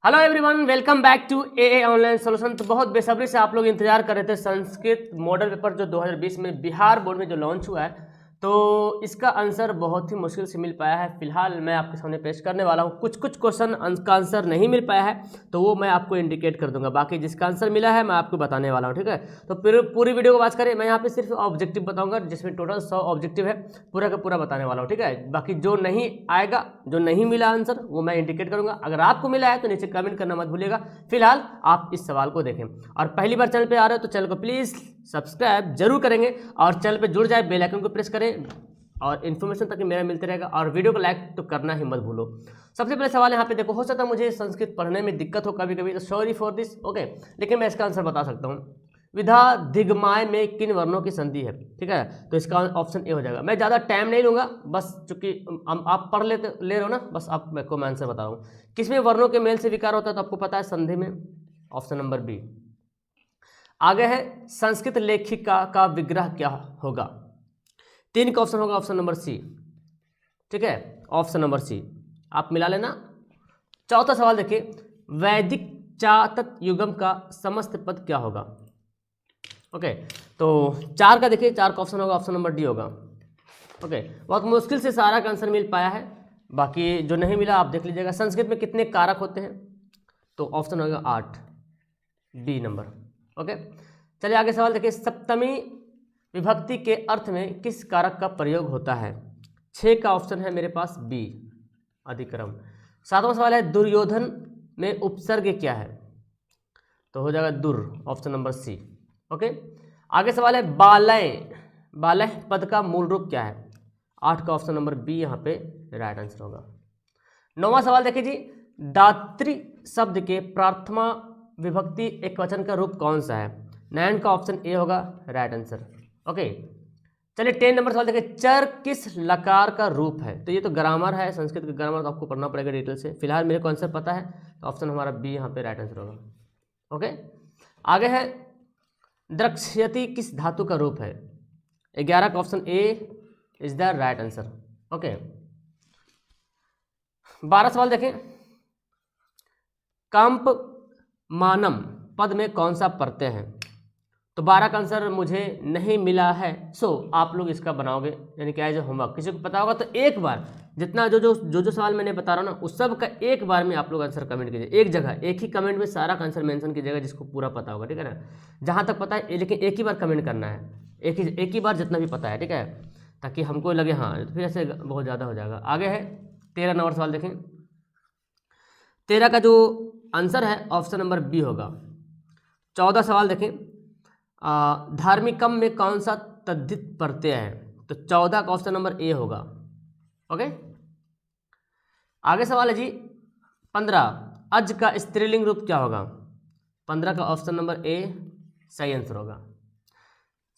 Hello everyone, welcome back to a online solution. तो बहुत बेसब्री से आप लोग इंतजार कर रहे थे संस्कृत मॉडल पेपर जो 2020 में बिहार बोर्ड में जो लॉन्च हुआ है, तो इसका आंसर बहुत ही मुश्किल से मिल पाया है। फिलहाल मैं आपके सामने पेश करने वाला हूँ। कुछ क्वेश्चन का आंसर नहीं मिल पाया है तो वो मैं आपको इंडिकेट कर दूंगा, बाकी जिसका आंसर मिला है मैं आपको बताने वाला हूँ, ठीक है। तो फिर पूरी वीडियो को बात करें, मैं यहाँ पे सिर्फ ऑब्जेक्टिव बताऊंगा जिसमें टोटल 100 ऑब्जेक्टिव है, पूरा का पूरा बताने वाला हूँ, ठीक है। बाकी जो नहीं आएगा, जो नहीं मिला आंसर, वो मैं इंडिकेट करूंगा। अगर आपको मिला है तो नीचे कमेंट करना मत भूलिएगा। फिलहाल आप इस सवाल को देखें, और पहली बार चैनल पे आ रहे हो तो चैनल को प्लीज़ सब्सक्राइब जरूर करेंगे और चैनल पे जुड़ जाए, बेल आइकन को प्रेस करें और इन्फॉर्मेशन तक मेरा मिलते रहेगा। और वीडियो को लाइक तो करना ही मत भूलो। सबसे पहले सवाल यहाँ पे देखो, हो सकता है मुझे संस्कृत पढ़ने में दिक्कत हो कभी कभी, तो सॉरी फॉर दिस, ओके, लेकिन मैं इसका आंसर बता सकता हूँ। विधा दिग्माय में किन वर्णों की संधि है, ठीक है। तो इसका ऑप्शन ए हो जाएगा। मैं ज़्यादा टाइम नहीं लूँगा, बस चूंकि आप पढ़ ले रहे हो ना, बस आप मैं आंसर बता रहा हूँ। किसमें वर्णों के मेल से विकार होता है, तो आपको पता है संधि में, ऑप्शन नंबर बी। आगे है संस्कृत लेखिका का विग्रह क्या होगा, 3 का ऑप्शन होगा ऑप्शन नंबर सी, ठीक है, ऑप्शन नंबर सी आप मिला लेना। चौथा सवाल देखिए, वैदिक चातक युगम का समस्त पद क्या होगा, ओके। तो 4 का देखिए, 4 का ऑप्शन होगा ऑप्शन नंबर डी होगा, ओके। बहुत मुश्किल से सारा का आंसर मिल पाया है, बाकी जो नहीं मिला आप देख लीजिएगा। संस्कृत में कितने कारक होते हैं, तो ऑप्शन होगा 8, बी नंबर, ओके। चलिए आगे सवाल देखिए, सप्तमी विभक्ति के अर्थ में किस कारक का प्रयोग होता है, 6 का ऑप्शन है मेरे पास बी, अधिक्रम। 7वां सवाल है दुर्योधन में उपसर्ग क्या है, तो हो जाएगा दुर, ऑप्शन नंबर सी, ओके। आगे सवाल है बालय, बालय पद का मूल रूप क्या है, 8 का ऑप्शन नंबर बी यहाँ पे राइट आंसर होगा। 9वां सवाल देखिए जी, दात्री शब्द के प्रार्थमा विभक्ति एकवचन का रूप कौन सा है, 9 का ऑप्शन ए होगा राइट आंसर, ओके। चलिए 10 नंबर सवाल देखिए, चर किस लकार का रूप है, तो ये तो ग्रामर है, संस्कृत का ग्रामर तो आपको पढ़ना पड़ेगा डिटेल से। फिलहाल मेरे को आंसर पता है, तो ऑप्शन हमारा बी यहाँ पे राइट आंसर होगा, ओके। आगे है द्रक्ष्यति किस धातु का रूप है, 11 का option A is the right answer, okay. 12 सवाल देखें, कंप मानम पद में कौन सा प्रत्यय है, तो 12 का आंसर मुझे नहीं मिला है, सो आप लोग इसका बनाओगे, यानी कि एज ए होमवर्क। किसी को पता होगा तो एक बार जितना जो सवाल मैंने बता रहा हूँ ना, उस सब का एक बार में आप लोग आंसर कमेंट कीजिए, एक जगह एक ही कमेंट में सारा का आंसर मेंशन कीजिएगा, जिसको पूरा पता होगा, ठीक है ना। जहाँ तक पता है, लेकिन एक ही बार कमेंट करना है, एक ही बार जितना भी पता है, ठीक है, ताकि हमको लगे हाँ, फिर ऐसे बहुत ज़्यादा हो जाएगा। आगे है 13 नंबर सवाल देखें, 13 का जो आंसर है ऑप्शन नंबर बी होगा। 14 सवाल देखें, धार्मिकम में कौन सा तद्धित प्रत्यय है, तो 14 का ऑप्शन नंबर ए होगा, ओके। आगे सवाल है जी 15, अज का स्त्रीलिंग रूप क्या होगा, 15 का ऑप्शन नंबर ए सही आंसर होगा।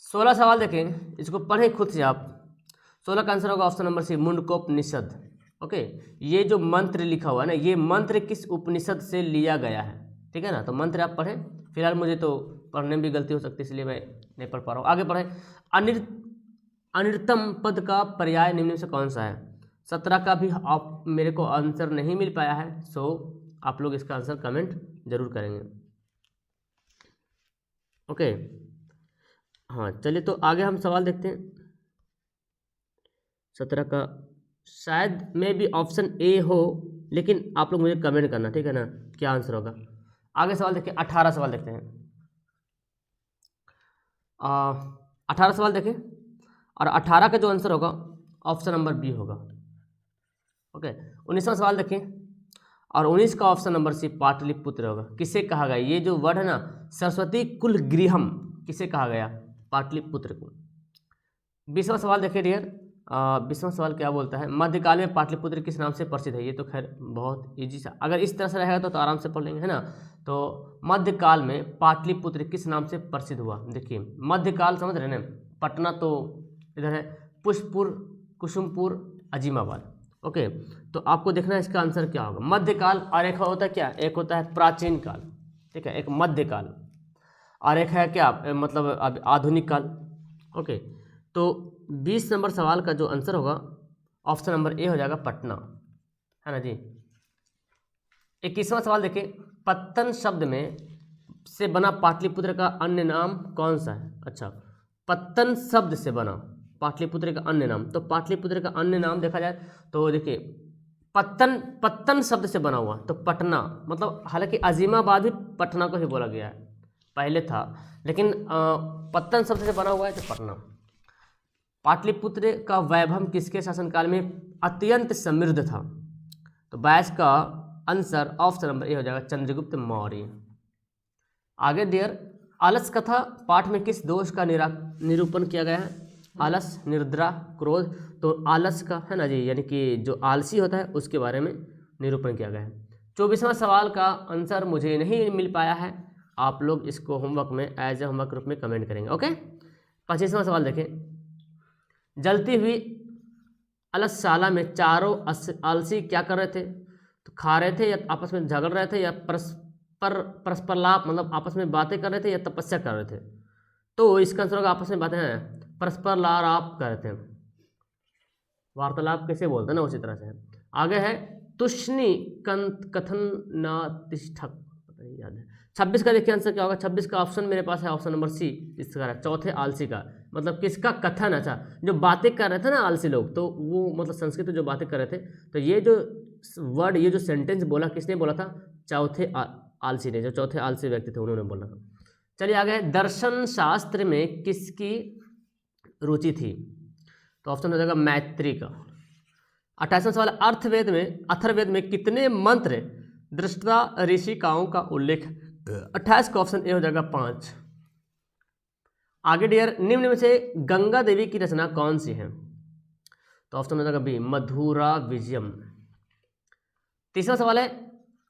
16 सवाल देखें, इसको पढ़ें खुद से आप। 16 का आंसर होगा ऑप्शन नंबर सी, मुंडकोपनिषद, ओके। ये जो मंत्र लिखा हुआ है ना, ये मंत्र किस उपनिषद से लिया गया है, ठीक है ना। तो मंत्र आप पढ़ें, फिलहाल मुझे तो पढ़ने में भी गलती हो सकती है, इसलिए मैं नहीं पढ़ पा रहा हूँ। आगे पढ़ें, अनिर्तम पद का पर्याय निम्न में से कौन सा है, 17 का भी आप मेरे को आंसर नहीं मिल पाया है, सो आप लोग इसका आंसर कमेंट जरूर करेंगे, ओके। हाँ चलिए, तो आगे हम सवाल देखते हैं। 17 का शायद में भी ऑप्शन ए हो, लेकिन आप लोग मुझे कमेंट करना, ठीक है ना, क्या आंसर होगा। आगे सवाल देखिए, 18 सवाल देखते हैं। 18 सवाल देखें, और 18 का जो आंसर होगा ऑप्शन नंबर बी होगा, ओके। 19वां सवाल देखें, और 19 का ऑप्शन नंबर सी पाटलिपुत्र होगा। किसे कहा गया, ये जो वर्ड है ना, सरस्वती कुल गृहम, किसे कहा गया, पाटलिपुत्र को। 20वां सवाल देखिए डियर, 20वां सवाल क्या बोलता है, मध्यकाल में पाटलिपुत्र किस नाम से प्रसिद्ध है। ये तो खैर बहुत इजी सा, अगर इस तरह से रहेगा तो आराम से पढ़ लेंगे, है ना। तो मध्यकाल में पाटलिपुत्र किस नाम से प्रसिद्ध हुआ, देखिए मध्यकाल समझ रहे हैं ना, पटना तो इधर है, पुष्पपुर, कुसुमपुर, अजीमाबाद, ओके। तो आपको देखना है इसका आंसर क्या होगा, मध्यकाल, और एक होता है क्या, एक होता है प्राचीन काल, ठीक है, एक मध्यकाल, और एक है क्या, मतलब आधुनिक काल, ओके। तो 20 नंबर सवाल का जो आंसर होगा ऑप्शन नंबर ए हो जाएगा, पटना, है ना जी। 21वां सवाल देखिए, पत्तन शब्द में से बना पाटलिपुत्र का अन्य नाम कौन सा है? अच्छा, पत्तन शब्द से बना पाटलिपुत्र का अन्य नाम, तो पाटलिपुत्र का अन्य नाम देखा जाए तो देखिए पत्तन, पत्तन शब्द से बना हुआ तो पटना, मतलब हालांकि अजीमाबाद भी पटना को ही बोला गया है, पहले था, लेकिन पत्तन शब्द से बना हुआ है तो पटना। पाटलिपुत्र का वैभव किसके शासनकाल में अत्यंत समृद्ध था? तो 22 का आंसर ऑप्शन नंबर ए हो जाएगा, चंद्रगुप्त मौर्य। आगे डियर, आलस कथा पाठ में किस दोष का निरूपण किया गया है? आलस, निद्रा, क्रोध। तो आलस का है ना जी, यानी कि जो आलसी होता है उसके बारे में निरूपण किया गया है। 24वां सवाल का आंसर मुझे नहीं मिल पाया है, आप लोग इसको होमवर्क में एज ए होमवर्क रूप में कमेंट करेंगे। ओके, 25वां सवाल देखें, जलती हुई अलसशाला में चारों आलसी क्या कर रहे थे? तो खा रहे थे, या आपस में झगड़ रहे थे, या परस्पर लाभ मतलब आपस में बातें कर रहे थे, या तपस्या कर रहे थे? तो इसका आंसर होगा आपस में बातें हैं, परस्पर लाप कर रहे थे, वार्तालाप कैसे बोलते हैं ना उसी तरह से। आगे है तुष्णि कथन न तिष्ठक, पता नहीं याद है। 26 का देखिए आंसर क्या होगा? 26 का ऑप्शन मेरे पास है ऑप्शन नंबर सी, इसका चौथे आलसी का, मतलब किसका कथन? अच्छा, जो बातें कर रहे थे ना आलसी लोग, तो वो मतलब संस्कृत में जो बातें कर रहे थे, तो ये जो वर्ड, ये जो सेंटेंस बोला किसने बोला था? चौथे आलसी ने, जो चौथे आलसी व्यक्ति थे उन्होंने बोला था। चलिए आगे, दर्शन शास्त्र में किसकी रुचि थी? तो ऑप्शन हो जाएगा मैत्री का। 28वां सवाल, अथर्ववेद में कितने मंत्र दृष्टा ऋषिकाओं का उल्लेख? 28 का ऑप्शन ए हो जाएगा 5। आगे डियर, निम्न में से गंगा देवी की रचना कौन सी है? तो ऑप्शन हो जाएगा बी, मधुरा विजयम। 30वां सवाल है,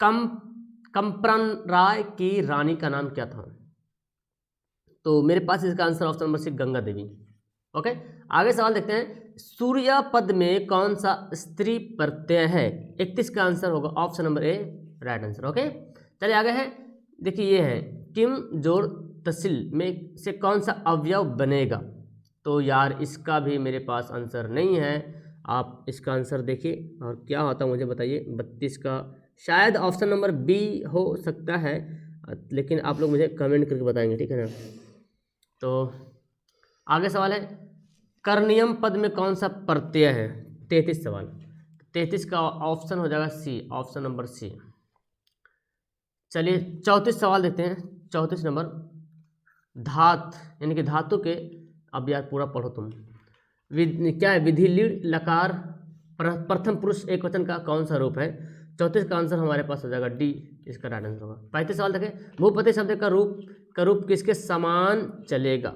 कंपन राय की रानी का नाम क्या था? तो मेरे पास इसका answer option number C, Ganga Devi. Okay, आगे सवाल देखते हैं, सूर्या पद में कौन सा स्त्री प्रत्यय है? 31 का आंसर होगा ऑप्शन नंबर ए, राइट आंसर। ओके, चलिए आगे है, देखिए ये है, किम जोड़ तहसील में से कौन सा अवयव बनेगा? तो यार इसका भी मेरे पास आंसर नहीं है, आप इसका आंसर देखिए और क्या होता है मुझे बताइए। 32 का शायद ऑप्शन नंबर बी हो सकता है, लेकिन आप लोग मुझे कमेंट करके बताएंगे, ठीक है ना। तो आगे सवाल है, कर्णियम पद में कौन सा प्रत्यय है? 33 सवाल, 33 का ऑप्शन हो जाएगा सी, ऑप्शन नंबर सी। चलिए 34 सवाल देते हैं, 34 नंबर, धात यानी कि धातु के, अब यार पूरा पढ़ो तुम, क्या है? विधि लीड लकार प्रथम पुरुष एक वचन का कौन सा रूप है? 34 का आंसर हमारे पास हो जाएगा डी, इसका राइट आंसर होगा। 35 सवाल देखें, भूपति शब्द का रूप किसके समान चलेगा?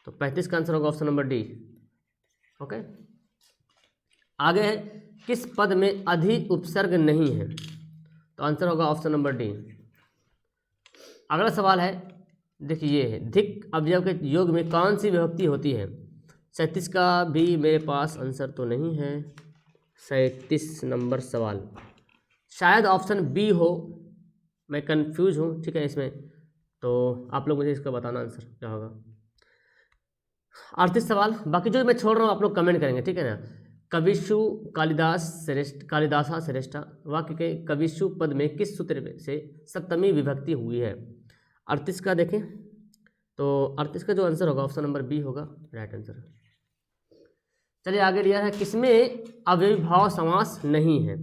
तो 35 का आंसर होगा ऑप्शन नंबर डी। ओके, आगे है, किस पद में अधि उपसर्ग नहीं है? तो आंसर होगा ऑप्शन नंबर डी। अगला सवाल है, देखिए ये है, धिक अवयव के योग में कौन सी विभक्ति होती है? 37 का भी मेरे पास आंसर तो नहीं है। 37 नंबर सवाल शायद ऑप्शन बी हो, मैं कंफ्यूज हूँ, ठीक है इसमें, तो आप लोग मुझे इसका बताना आंसर क्या होगा। 38 सवाल, बाकी जो मैं छोड़ रहा हूँ आप लोग कमेंट करेंगे, ठीक है ना। कविशु कालिदासा श्रेष्ठा वाक्य के कविशु पद में किस सूत्र से सप्तमी विभक्ति हुई है? 38 का देखें, तो 38 का जो आंसर होगा ऑप्शन नंबर बी होगा, राइट आंसर। चलिए आगे दिया है, किसमें अव्ययीभाव समास नहीं है?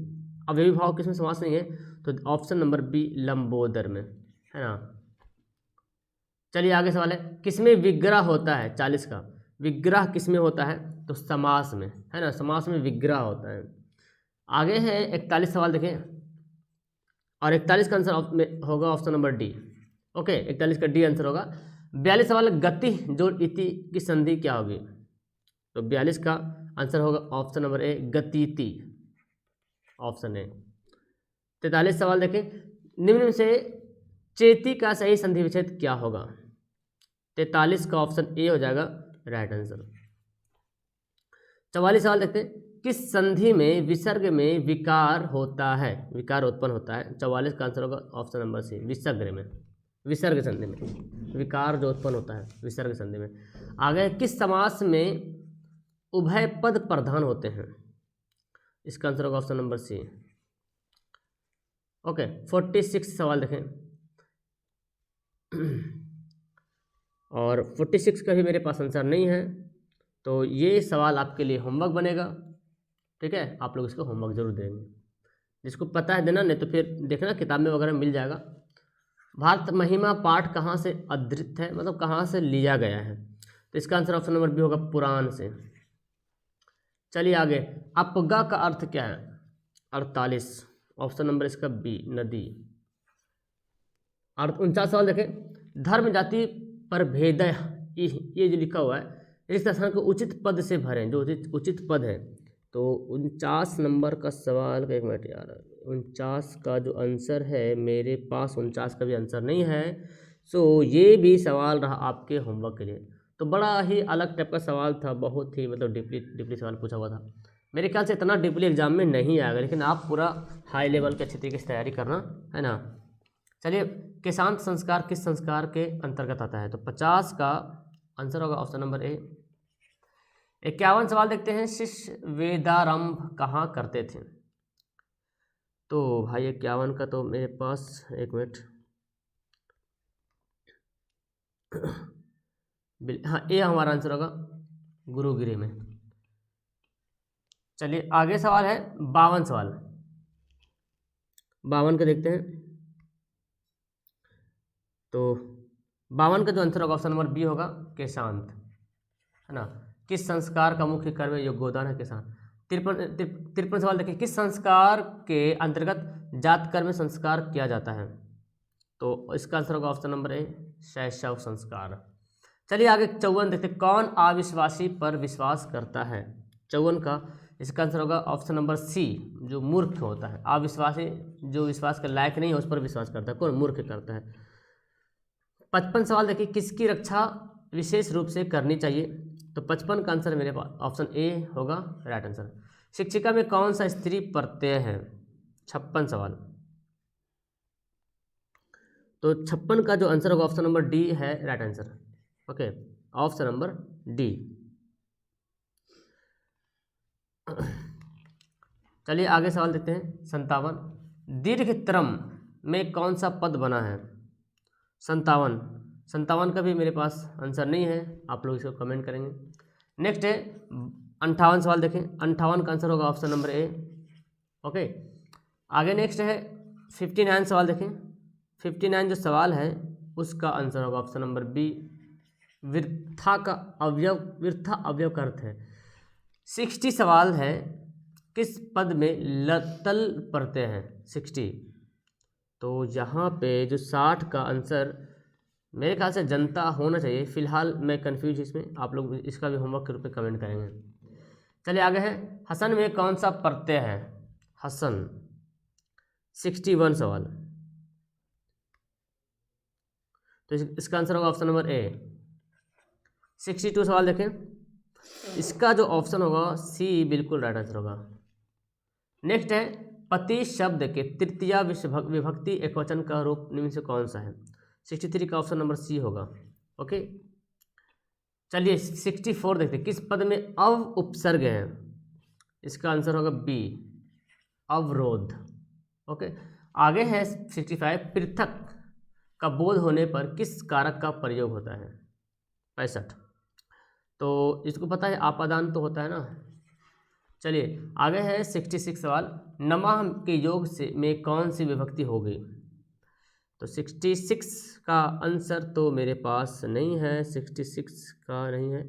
अव्ययीभाव किसमें समास नहीं है? तो ऑप्शन नंबर बी, लंबोदर में, है ना। चलिए आगे सवाल है, किसमें विग्रह होता है? 40 का, विग्रह किसमें होता है? तो समास में, है ना, समास में विग्रह होता है। आगे है 41 सवाल देखें, और 41 का आंसर होगा ऑप्शन नंबर डी। ओके, 41 का डी आंसर होगा। 42 सवाल, गति जोड़ इति की संधि क्या होगी? तो 42 का आंसर होगा ऑप्शन नंबर ए, गतिति, ऑप्शन ए। 43 सवाल देखें, निम्न में से चेती का सही संधि विच्छेद क्या होगा? 43 का ऑप्शन ए हो जाएगा, राइट आंसर। 44 सवाल देखते हैं, किस संधि में विसर्ग में विकार होता है, विकार उत्पन्न होता है? 44 का आंसर होगा ऑप्शन नंबर सी, विसर्ग में, विसर्ग संधि में विकार जो उत्पन्न होता है विसर्ग संधि में। आगे, किस समास में उभय पद प्रधान होते हैं? इसका आंसर होगा ऑप्शन नंबर सी। ओके 46 सवाल देखें, और 46 का भी मेरे पास आंसर नहीं है, तो ये सवाल आपके लिए होमवर्क बनेगा। ठीक है, आप लोग इसको होमवर्क जरूर देंगे, जिसको पता है देना, नहीं तो फिर देखना किताब में वगैरह मिल जाएगा। भारत महिमा पाठ कहाँ से उद्धृत है, मतलब कहाँ से लिया गया है, तो इसका आंसर ऑप्शन नंबर बी होगा, पुराण से। चलिए आगे, अपगा का अर्थ क्या है, 48, ऑप्शन नंबर इसका बी, नदी। 49 सवाल देखें, धर्म जाति पर भेद, ये जो लिखा हुआ है, इस स्थान को उचित पद से भरें, जो उचित पद है। तो 49 नंबर का सवाल का, एक मिनट यार, 49 का जो आंसर है मेरे पास 49 का भी आंसर नहीं है। सो ये भी सवाल रहा आपके होमवर्क के लिए। तो बड़ा ही अलग टाइप का सवाल था, बहुत ही मतलब डीपली सवाल पूछा हुआ था। मेरे ख्याल से इतना डीपली एग्जाम में नहीं आएगा, लेकिन आप पूरा हाई लेवल के अच्छी तरीके से तैयारी करना है ना। चलिए, केशांत संस्कार किस संस्कार के अंतर्गत आता है, तो 50 का आंसर होगा ऑप्शन नंबर ए। 51 सवाल देखते हैं, शिष्य वेदारंभ कहाँ करते थे, तो भाई 51 का तो मेरे पास, एक मिनट, हाँ ए हमारा आंसर होगा, गुरुगिरी में। चलिए आगे सवाल है 52 सवाल, 52 का देखते हैं। तो 52 का जो आंसर होगा ऑप्शन नंबर बी होगा, केशांत, है ना। किस संस्कार का मुख्य कर्म योगदान है, किसान। 53 सवाल देखिए, किस संस्कार के अंतर्गत जात कर्म में संस्कार किया जाता है, तो इसका आंसर होगा ऑप्शन नंबर ए, शैशव संस्कार। चलिए आगे 54 देखते, कौन अविश्वासी पर विश्वास करता है, 54 का इसका आंसर होगा ऑप्शन नंबर सी, जो मूर्ख होता है। अविश्वासी जो विश्वास के लायक नहीं है उस पर विश्वास करता है, कौन, मूर्ख करता है। 55 सवाल देखिए, किसकी रक्षा विशेष रूप से करनी चाहिए, तो 55 का आंसर मेरे पास ऑप्शन ए होगा, राइट आंसर। शिक्षिका में कौन सा स्त्री प्रत्यय है, 56 सवाल, तो 56 का जो आंसर होगा ऑप्शन नंबर डी है, right answer. Okay, option number D. चलिए आगे सवाल देते हैं 57, दीर्घतरम में कौन सा पद बना है, 57 का भी मेरे पास आंसर नहीं है, आप लोग इसको कमेंट करेंगे। नेक्स्ट है 58 सवाल देखें, 58 का आंसर होगा ऑप्शन नंबर ए। ओके, आगे नेक्स्ट है 59 सवाल देखें, 59 जो सवाल है उसका आंसर होगा ऑप्शन नंबर बी, वृथा का अवयव, वृथा अवयव का अर्थ है। 60 सवाल है, किस पद में लतल प्रत्यय है, 60, तो यहाँ पे जो 60 का आंसर मेरे ख्याल से जनता होना चाहिए, फिलहाल मैं कंफ्यूज इसमें, आप लोग इसका भी होमवर्क के रूप में कमेंट करेंगे। चलिए आगे है, हसन में कौन सा प्रत्यय है, हसन, 61 सवाल, तो इसका आंसर होगा ऑप्शन नंबर ए। 62 सवाल देखें, इसका जो ऑप्शन होगा सी बिल्कुल राइट आंसर होगा। नेक्स्ट है, पति शब्द के तृतीया विभक्ति एकवचन का रूप निम्न से कौन सा है, 63 का ऑप्शन नंबर सी होगा। ओके, चलिए 64 देखते हैं, किस पद में अव उपसर्ग है, इसका आंसर होगा बी, अवरोध। ओके, आगे है 65, पृथक का बोध होने पर किस कारक का प्रयोग होता है, 65, तो इसको पता है आपादान तो होता है ना। चलिए आगे है 66 सवाल, नमः के योग से में कौन सी विभक्ति हो गई, तो 66 का आंसर तो मेरे पास नहीं है, 66 का नहीं है,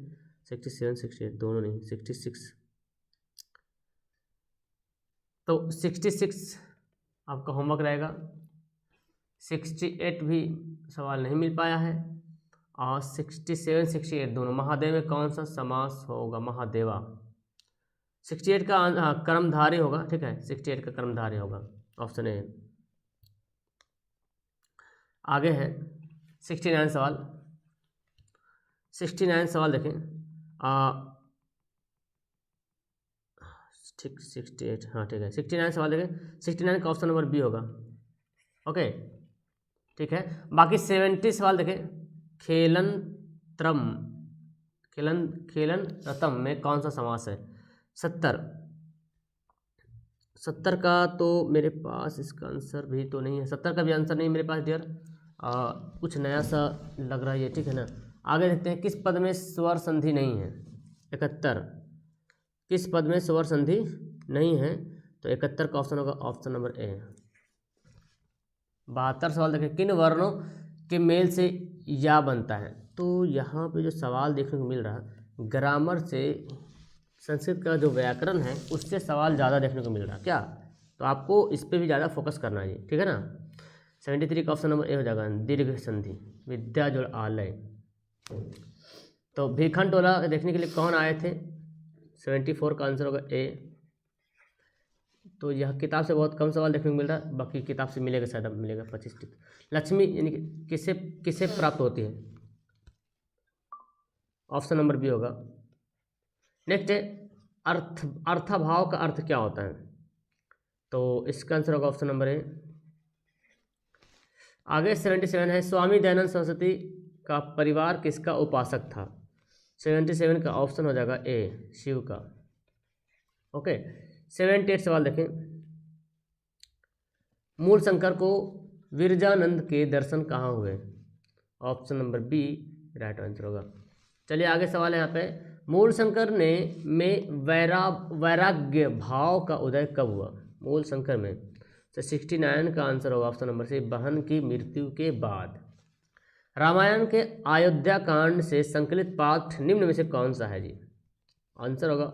67 68 दोनों नहीं, 66, तो 66 आपका होमवर्क रहेगा। 68 भी सवाल नहीं मिल पाया है, और 67 68 दोनों, महादेव में कौन सा समास होगा, महादेवा। 68 का कर्मधारय होगा, ठीक है, 68 का कर्मधारय होगा, ऑप्शन ए। आगे है 69 सवाल, 69 सवाल देखें, ठीक 68, हाँ ठीक है, 69 सवाल देखें, 69 का ऑप्शन नंबर बी होगा। ओके ठीक है, बाकी 70 सवाल देखें, खेलन त्रम, खेलन रतम में कौन सा समास है, 70, 70 का तो मेरे पास इसका आंसर भी तो नहीं है, 70 का भी आंसर नहीं मेरे पास डियर। कुछ नया सा लग रहा है ये, ठीक है ना। आगे देखते हैं, किस पद में स्वर संधि नहीं है? 71। किस पद में स्वर संधि नहीं है? तो 71 का ऑप्शन होगा ऑप्शन नंबर ए। 72 सवाल देखें, किन वर्णों के मेल से या बनता है? तो यहाँ पे जो सवाल देखने को मिल रहा है, ग्रामर से संस्कृत का जो व्याकरण है उससे सवाल ज़्यादा देखने को मिल रहा है क्या, तो आपको इस पर भी ज़्यादा फोकस करना है, ठीक है ना। 73 का ऑप्शन नंबर ए हो जाएगा, दीर्घ संधि, विद्या जोड़ आलय। तो भीखन टोला देखने के लिए कौन आए थे? 74 का आंसर होगा ए। तो यह किताब से बहुत कम सवाल देखने को मिल रहा है, बाकी किताब से मिलेगा, शायद मिलेगा 25 टिक। लक्ष्मी यानी कि किससे किससे प्राप्त होती है? ऑप्शन नंबर बी होगा। नेक्स्ट है, अर्थाभाव का अर्थ क्या होता है? तो इसका आंसर होगा ऑप्शन नंबर ए। आगे 77 है, स्वामी दयानंद सरस्वती का परिवार किसका उपासक था? 77 का ऑप्शन हो जाएगा ए, शिव का। ओके, 78 सवाल देखें, मूल शंकर को विरजानंद के दर्शन कहाँ हुए? Option number B right answer होगा। चलिए आगे सवाल है यहाँ पे, मूल शंकर में वैराग्य भाव का उदय कब हुआ? मूल शंकर में, तो 69 का आंसर होगा ऑप्शन नंबर सी, बहन की मृत्यु के बाद। रामायण के अयोध्या कांड से संकलित पाठ निम्न में से कौन सा है जी? आंसर होगा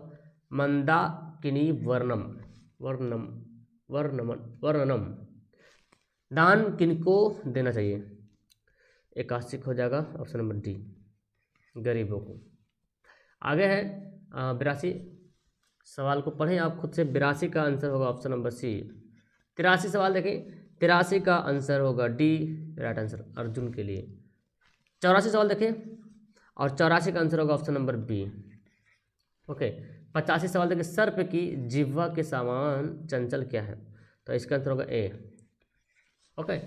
मंदाकिनी वर्णनम। दान किनको देना चाहिए? एकाशिक हो जाएगा ऑप्शन नंबर डी, गरीबों को। आगे है 82 सवाल को पढ़ें आप खुद से। 82 का आंसर होगा ऑप्शन नंबर सी। 83 सवाल देखें, 83 का आंसर होगा डी राइट आंसर, अर्जुन के लिए। 84 सवाल देखें और 84 का आंसर होगा ऑप्शन नंबर बी। ओके, 85 सवाल देखें, सर्प की जिह्वा के समान चंचल क्या है? तो इसका आंसर होगा ए। ओके,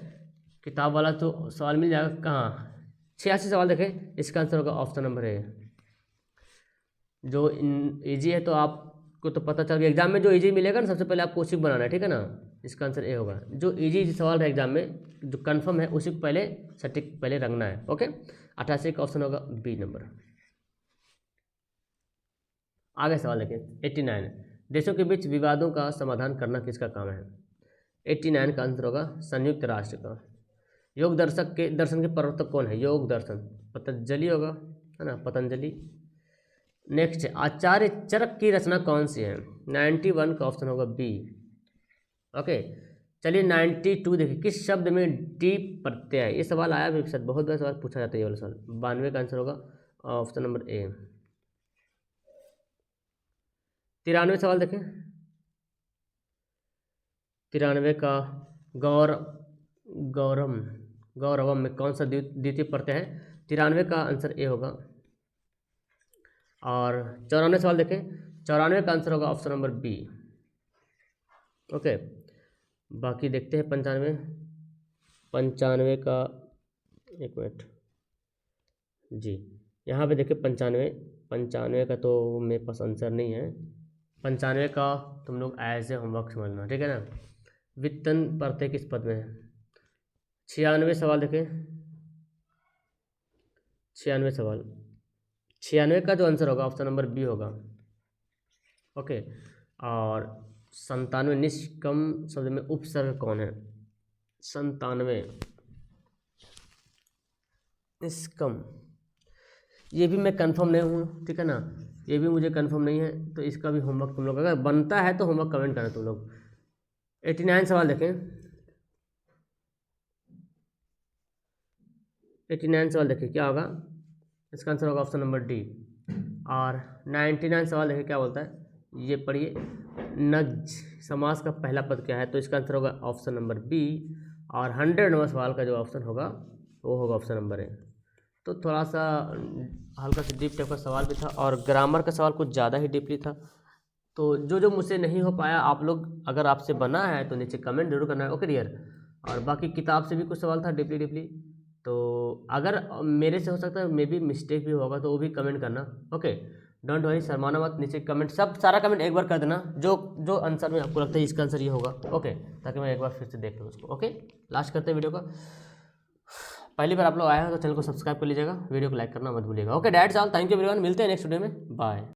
किताब वाला तो सवाल मिल जाएगा कहाँ। 86 सवाल देखें, इसका आंसर होगा ऑप्शन नंबर ए। जो इजी है तो आपको तो पता चल गया, एग्जाम में जो इजी मिलेगा ना सबसे पहले आपको उसी को बनाना है, ठीक है ना। इसका आंसर ए होगा, जो इजी सवाल है एग्जाम में जो कंफर्म है उसी को पहले सटीक पहले रंगना है। ओके, 88 का ऑप्शन होगा बी नंबर। आगे सवाल देखें 89, देशों के बीच विवादों का समाधान करना किसका काम है? 89 का आंसर होगा संयुक्त राष्ट्र का। योग दर्शन के प्रवर्तक कौन है? योग दर्शन पतंजलि होगा, है ना, पतंजलि। नेक्स्ट, आचार्य चरक की रचना कौन सी है? 91 का ऑप्शन होगा बी। ओके, चलिए 92 देखिए, किस शब्द में डी प्रत्यय है? ये सवाल आया भी शायद, बहुत बार सवाल पूछा जाता है ये वाला सवाल। 92 का आंसर होगा ऑप्शन नंबर ए। 93 सवाल देखें, 93 का गौरवम में कौन सा द्वितीय प्रत्यय है? 93 का आंसर ए होगा। और 94 सवाल देखें, 94 का आंसर होगा ऑप्शन नंबर बी। ओके, बाकी देखते हैं 95 का, एक मिनट जी, यहाँ पे देखिए 95 का तो मेरे पास आंसर नहीं है। 95 का तुम लोग ऐसे होमवर्क समझना, ठीक है ना। वित्तन प्रत्यय किस पद में है? 96 सवाल देखें, 96 सवाल, 96 का जो आंसर होगा ऑप्शन नंबर बी होगा। ओके, और 97 निष्कम शब्द में उपसर्ग कौन है? 97 निष्कम, ये भी मैं कंफर्म नहीं हूँ, ठीक है ना, ये भी मुझे कंफर्म नहीं है, तो इसका भी होमवर्क तुम लोग अगर बनता है तो होमवर्क कमेंट करना तुम लोग। 89 सवाल देखें, 89 सवाल देखें क्या होगा? इसका आंसर होगा ऑप्शन नंबर डी। और 99 सवाल देखें क्या बोलता है, ये पढ़िए, नज समास का पहला पद क्या है? तो इसका आंसर होगा ऑप्शन नंबर बी। और 100वां सवाल का जो ऑप्शन होगा वो होगा ऑप्शन नंबर ए। तो थोड़ा सा हल्का सा डीप टाइप का सवाल भी था, और ग्रामर का सवाल कुछ ज़्यादा ही डीपली था। तो जो मुझसे नहीं हो पाया, आप लोग अगर आपसे बना है तो नीचे कमेंट जरूर करना है। ओके डियर, और बाकी किताब से भी कुछ सवाल था डीपली, तो अगर मेरे से हो सकता है मे भी मिस्टेक भी होगा तो वो भी कमेंट करना। ओके, डोंट वरी, शर्माना मत, नीचे कमेंट सब सारा कमेंट एक बार कर देना जो जो आंसर में आपको लगता है इसका आंसर ये होगा। ओके, ताकि मैं एक बार फिर से देख लूँ उसको। ओके, लास्ट करते हैं वीडियो का। पहली बार आप लोग आए हैं तो चैनल को सब्सक्राइब कर लीजिएगा, वीडियो को लाइक करना मत भूलिएगा। Okay that's all, thank you everyone, मिलते हैं नेक्स्ट वीडियो में, बाय।